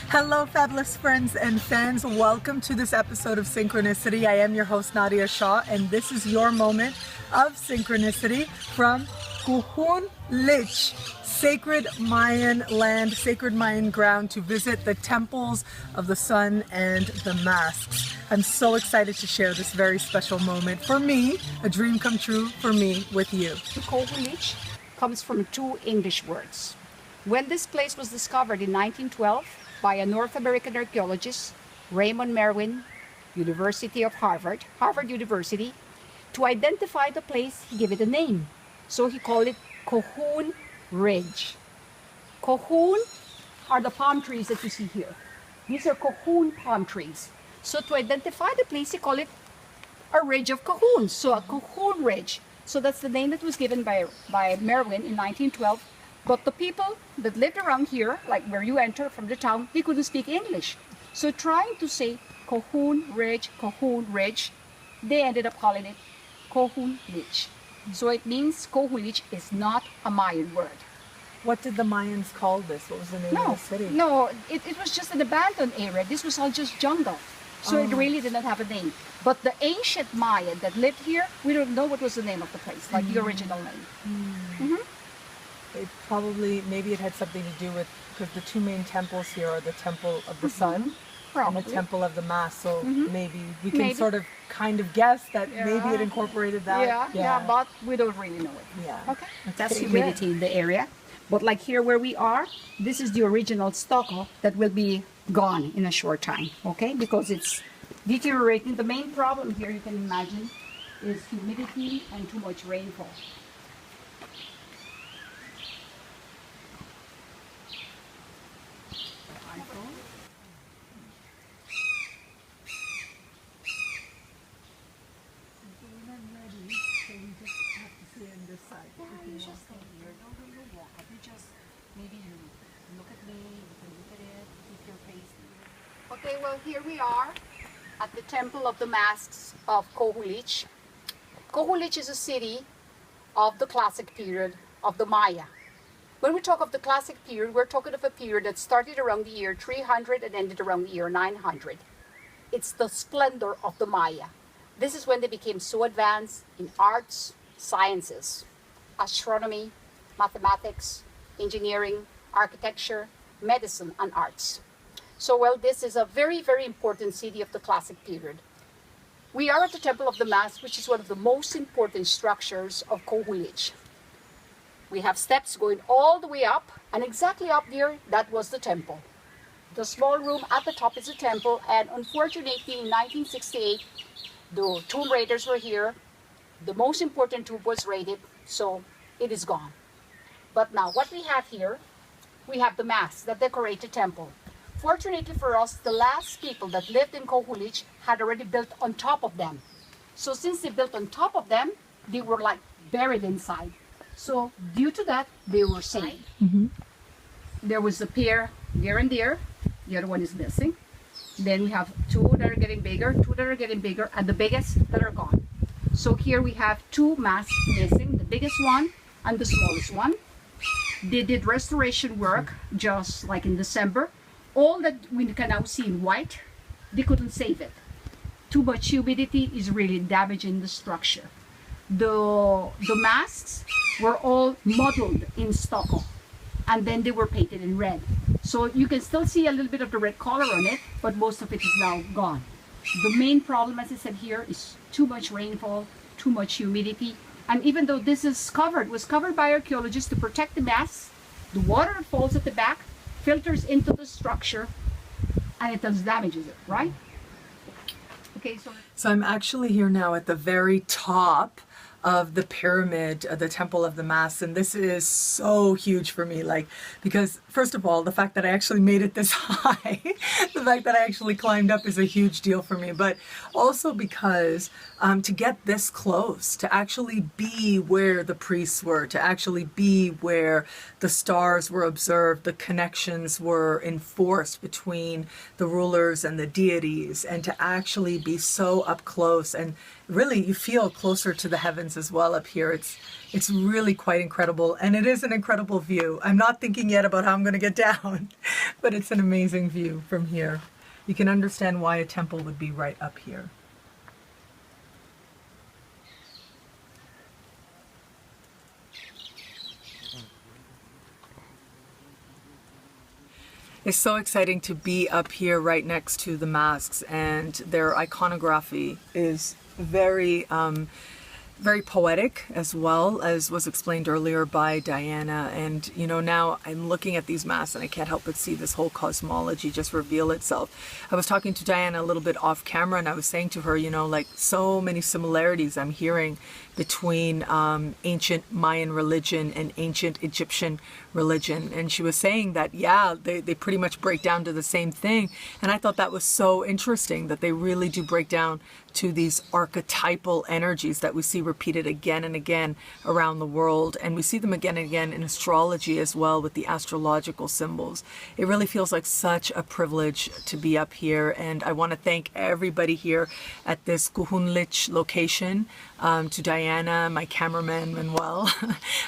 Hello, fabulous friends and fans. Welcome to this episode of Synchronicity. I am your host, Nadiya Shah, and this is your moment of synchronicity from Kuhunlich, sacred Mayan land, sacred Mayan ground, to visit the temples of the sun and the masks. I'm so excited to share this very special moment for me, a dream come true for me with you. Kohunlich comes from two English words. When this place was discovered in 1912 by a North American archaeologist, Raymond Merwin, University of Harvard University, to identify the place, he gave it a name. So he called it Kohunlich. Kohun are the palm trees that you see here. These are Kohun palm trees. So to identify the place, he called it a ridge of Kohun. So a Kohun ridge. So that's the name that was given by Merwin in 1912. But the people that lived around here, like where you enter from the town, they couldn't speak English. So trying to say Kohun Ridge, they ended up calling it Kohunlich. So it means Kohunlich is not a Mayan word. What did the Mayans call this? What was the name of the city? No, it was just an abandoned area. This was all just jungle. So it really did not have a name. But the ancient Mayan that lived here, we don't know what was the name of the place, like the original name. It probably, maybe it had something to do with, because the two main temples here are the Temple of the Sun and the Temple of the Mass. So maybe we can sort of kind of guess that maybe it incorporated that. Yeah, but we don't really know it. Yeah. Okay. That's humidity in the area. But like here where we are, this is the original stucco that will be gone in a short time. Okay, because it's deteriorating. The main problem here, you can imagine, is humidity and too much rainfall. You just stay here. Don't walk up. You just, maybe you look at me, you can look at it, keep your face here. Okay, well here we are at the Temple of the Masks of Kohunlich. Kohunlich is a city of the classic period of the Maya. When we talk of the classic period, we're talking of a period that started around the year 300 and ended around the year 900. It's the splendor of the Maya. This is when they became so advanced in arts, sciences, astronomy, mathematics, engineering, architecture, medicine, and arts. So, well, this is a very, very important city of the classic period. We are at the Temple of the Mass, which is one of the most important structures of Kohunlich. We have steps going all the way up, and exactly up there, that was the temple. The small room at the top is the temple, and unfortunately, in 1968, the tomb raiders were here. The most important tomb was raided, so it is gone. But now what we have here, we have the masks that decorate the temple. Fortunately for us, the last people that lived in Kohunlich had already built on top of them. So since they built on top of them, they were like buried inside. So due to that, they were saved. There was a pair here and there. The other one is missing. Then we have two that are getting bigger, and the biggest that are gone. So here we have two masks missing, the biggest one and the smallest one. They did restoration work just like in December. All that we can now see in white, they couldn't save it. Too much humidity is really damaging the structure. The masks were all modeled in stucco, and then they were painted in red. So you can still see a little bit of the red color on it, but most of it is now gone. The main problem, as I said here, is too much rainfall, too much humidity. And even though this was covered by archaeologists to protect the masks, the water that falls at the back filters into the structure and it does damages it, right? Okay, So I'm actually here now at the very top of the pyramid, the Temple of the Mass, and this is so huge for me, like, because first of all, the fact that I actually made it this high, the fact that I actually climbed up is a huge deal for me, but also because to get this close, to actually be where the priests were, to actually be where the stars were observed, the connections were enforced between the rulers and the deities, and to actually be so up close and really you feel closer to the heavens as well up here. It's really quite incredible, and it is an incredible view. I'm not thinking yet about how I'm going to get down, but it's an amazing view from here. You can understand why a temple would be right up here. It's so exciting to be up here right next to the masks, and their iconography is very poetic, as well as was explained earlier by Diana. And you know, now I'm looking at these masks and I can't help but see this whole cosmology just reveal itself. I was talking to Diana a little bit off camera, and I was saying to her, you know, like, so many similarities I'm hearing between ancient Mayan religion and ancient Egyptian religion. And she was saying that, yeah, they pretty much break down to the same thing. And I thought that was so interesting, that they really do break down to these archetypal energies that we see repeated again and again around the world. And we see them again and again in astrology as well, with the astrological symbols. It really feels like such a privilege to be up here. And I want to thank everybody here at this Kuhunlich location, to Diana, my cameraman Manuel,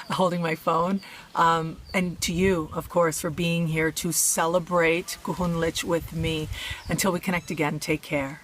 holding my phone, and to you, of course, for being here to celebrate Kuhunlich with me. Until we connect again, take care.